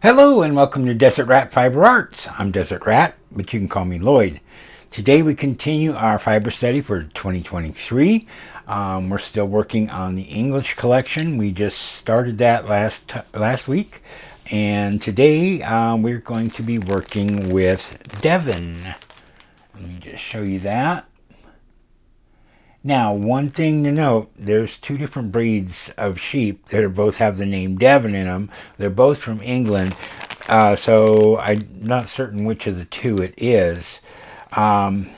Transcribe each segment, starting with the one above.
Hello and welcome to Desert Rat Fiber Arts. I'm Desert Rat, but you can call me Lloyd. Today we continue our fiber study for 2023. We're still working on the English collection. We just started that last week, and today we're going to be working with Devon. Let me just show you that. Now, one thing to note, there's two different breeds of sheep that are both have the name Devon in them. They're both from England, so I'm not certain which of the two it is. Um,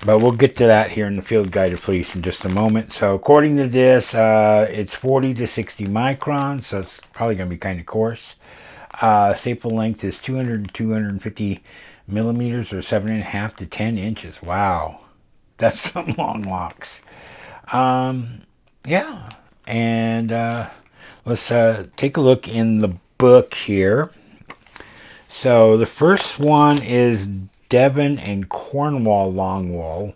but we'll get to that here in the field guided fleece in just a moment. So according to this, it's 40 to 60 microns, so it's probably going to be kind of coarse. Staple length is 200 to 250 millimeters, or 7.5 to 10 inches. Wow. That's some long locks. Yeah. And let's take a look in the book here. So the first one is Devon and Cornwall Longwool,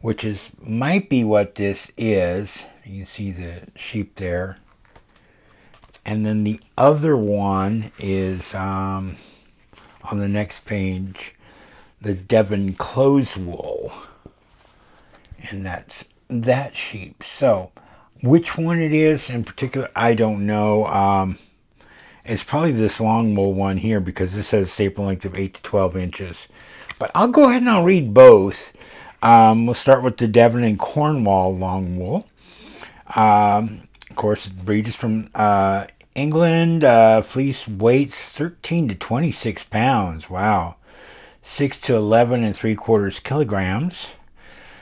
which might be what this is. You can see the sheep there. And then the other one is on the next page, the Devon close wool. And that's that sheep. So which one it is in particular, I don't know. It's probably this long wool one here, because this has a staple length of 8 to 12 inches. But I'll go ahead and I'll read both. We'll start with the Devon and Cornwall Longwool. Of course, the breed is from England. Fleece weights 13 to 26 pounds. Wow. 6 to 11 and 3/4 kilograms.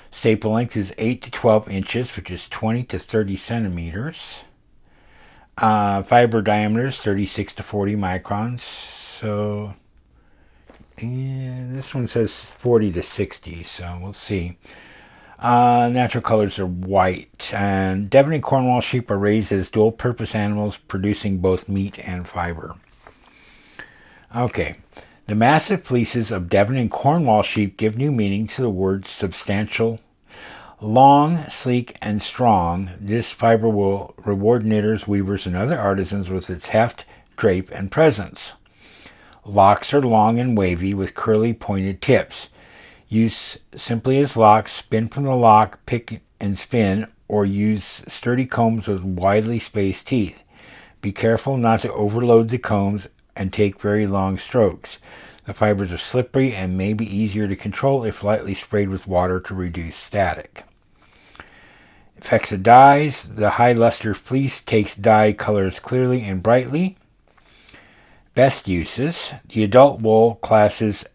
Staple length is 8 to 12 inches, which is 20 to 30 centimeters. Fiber diameter is 36 to 40 microns. So, yeah, this one says 40 to 60, so we'll see. Natural colors are white. And Devon and Cornwall sheep are raised as dual-purpose animals, producing both meat and fiber. Okay. The massive fleeces of Devon and Cornwall sheep give new meaning to the words substantial. Long, sleek, and strong, this fiber will reward knitters, weavers, and other artisans with its heft, drape, and presence. Locks are long and wavy with curly, pointed tips. Use simply as locks, spin from the lock, pick and spin, or use sturdy combs with widely spaced teeth. Be careful not to overload the combs and take very long strokes. The fibers are slippery and may be easier to control if lightly sprayed with water to reduce static. Effects of dyes. The high luster fleece takes dye colors clearly and brightly. Best uses. The adult wool class as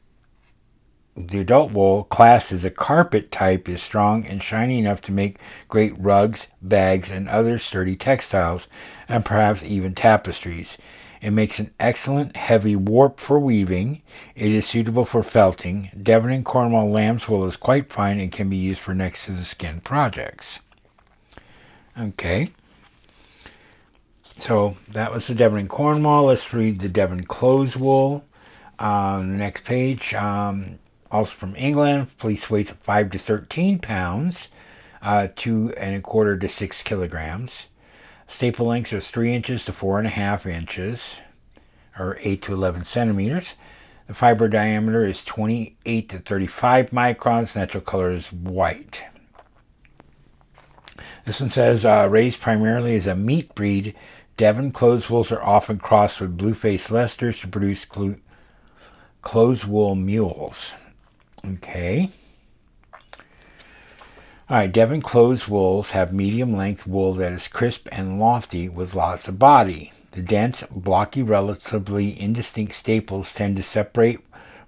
a carpet type is strong and shiny enough to make great rugs, bags, and other sturdy textiles, and perhaps even tapestries. It makes an excellent heavy warp for weaving. It is suitable for felting. Devon and Cornwall lamb's wool is quite fine and can be used for next to the skin projects. Okay. So that was the Devon and Cornwall. Let's read the Devon close wool. The next page, also from England, fleece weighs 5 to 13 pounds, 2.25 to 6 kilograms. Staple lengths are 3 inches to 4.5 inches, or 8 to 11 centimeters. The fiber diameter is 28 to 35 microns. Natural color is white. This one says, raised primarily as a meat breed, Devon close wools are often crossed with blue-faced Leicesters to produce close wool mules. Okay. Alright, Devon close wools have medium length wool that is crisp and lofty with lots of body. The dense, blocky, relatively indistinct staples tend to separate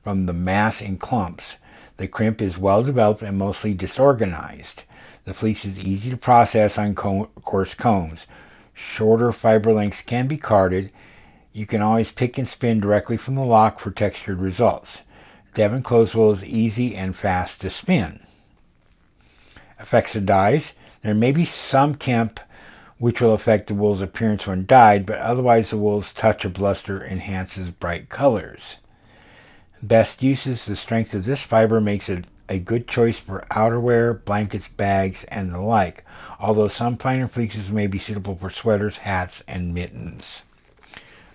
from the mass in clumps. The crimp is well developed and mostly disorganized. The fleece is easy to process on coarse combs. Shorter fiber lengths can be carded. You can always pick and spin directly from the lock for textured results. Devon close wool is easy and fast to spin. Effects of dyes. There may be some kemp which will affect the wool's appearance when dyed, but otherwise the wool's touch of luster enhances bright colors. Best uses. The strength of this fiber makes it a good choice for outerwear, blankets, bags, and the like, although some finer fleeces may be suitable for sweaters, hats, and mittens.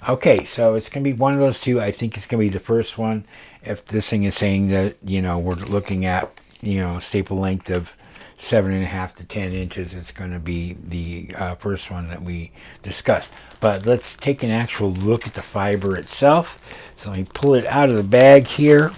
Okay, so it's going to be one of those two. I think it's going to be the first one. If this thing is saying that, we're looking at, staple length of 7.5 to 10 inches, it's going to be the first one that we discussed. But let's take an actual look at the fiber itself. So let me pull it out of the bag here.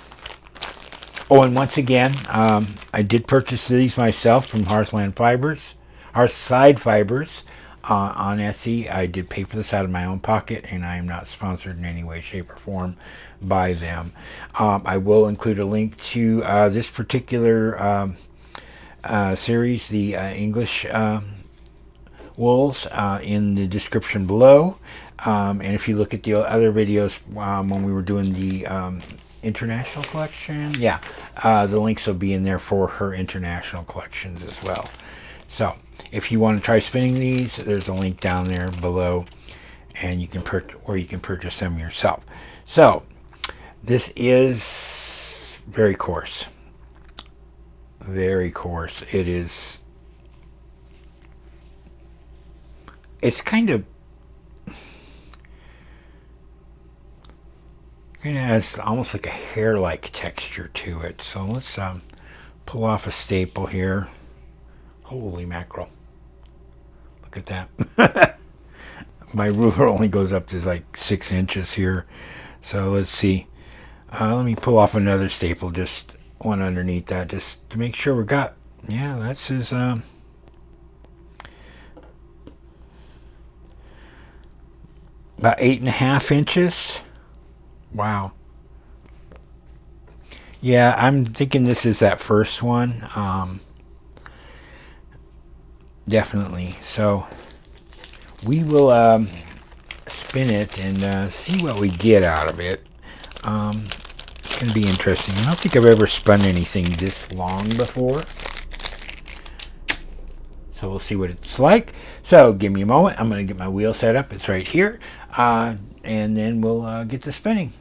Oh, and once again, I did purchase these myself from Hearthside Fibers on Etsy. I did pay for this out of my own pocket, and I am not sponsored in any way, shape, or form by them. I will include a link to this particular series, the English wools, in the description below. And if you look at the other videos when we were doing the international collection, the links will be in there for her international collections as well. So if you want to try spinning these, there's a link down there below, and you can purchase them yourself. So this is very coarse. Very coarse. It's kind of has almost like a hair-like texture to it. So let's pull off a staple here. Holy mackerel. Look at that. My ruler only goes up to like 6 inches here. So let's see. Let me pull off another staple, just one underneath that, just to make sure we got, that's his, about 8.5 inches. Wow. Yeah, I'm thinking this is that first one. Definitely. So we will spin it and see what we get out of it. It's going to be interesting. I don't think I've ever spun anything this long before. So we'll see what it's like. So give me a moment. I'm going to get my wheel set up. It's right here. And then we'll get to spinning.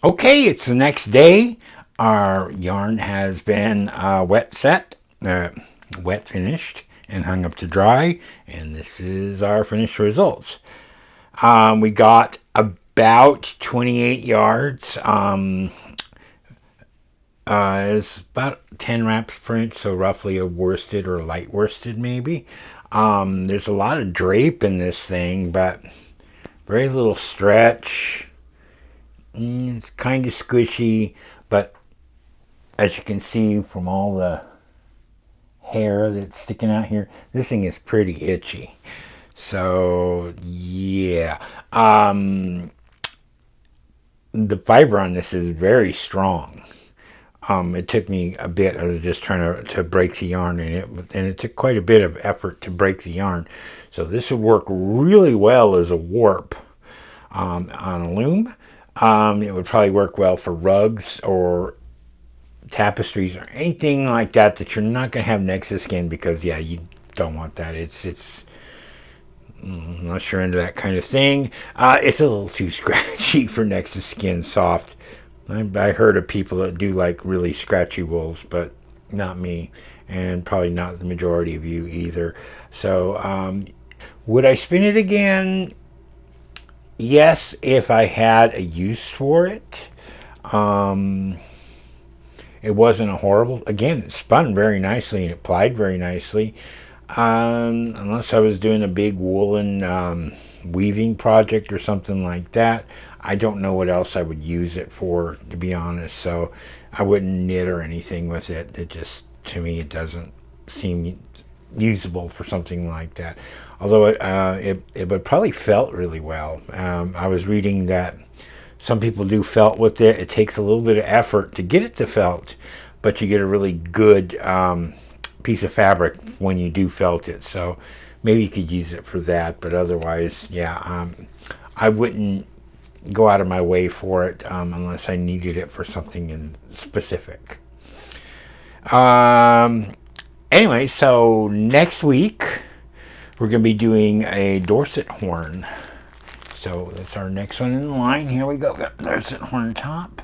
Okay, it's the next day. Our yarn has been wet finished, and hung up to dry. And this is our finished results. We got about 28 yards. It's about 10 wraps per inch, so roughly a worsted or a light worsted maybe. There's a lot of drape in this thing, but very little stretch. It's kind of squishy, but as you can see from all the hair that's sticking out here, this thing is pretty itchy. So yeah, the fiber on this is very strong. It took me a bit of just trying to break the yarn in it, and it took quite a bit of effort to break the yarn. So this would work really well as a warp on a loom. It would probably work well for rugs or tapestries or anything like that you're not going to have next skin, because yeah, you don't want that. It's unless you're into that kind of thing. It's a little too scratchy for next skin soft. I heard of people that do like really scratchy wools, but not me, and probably not the majority of you either. So would I spin it again? Yes, if I had a use for it. It wasn't a horrible. Again, it spun very nicely and it plied very nicely. Unless I was doing a big woolen weaving project or something like that, I don't know what else I would use it for, to be honest. So I wouldn't knit or anything with it. It just, to me, it doesn't seem usable for something like that. Although it would probably felt really well. I was reading that some people do felt with it. It takes a little bit of effort to get it to felt, but you get a really good piece of fabric when you do felt it. So maybe you could use it for that. But otherwise, yeah, I wouldn't go out of my way for it unless I needed it for something in specific. Anyway, so next week we're going to be doing a Dorset horn. So that's our next one in line. Here we go. Got Dorset horn top.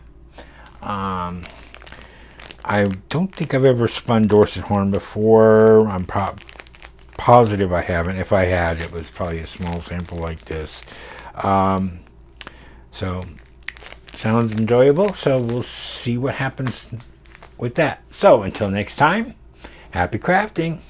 I don't think I've ever spun Dorset horn before. I'm positive I haven't. If I had, it was probably a small sample like this. So sounds enjoyable. So we'll see what happens with that. So until next time, happy crafting.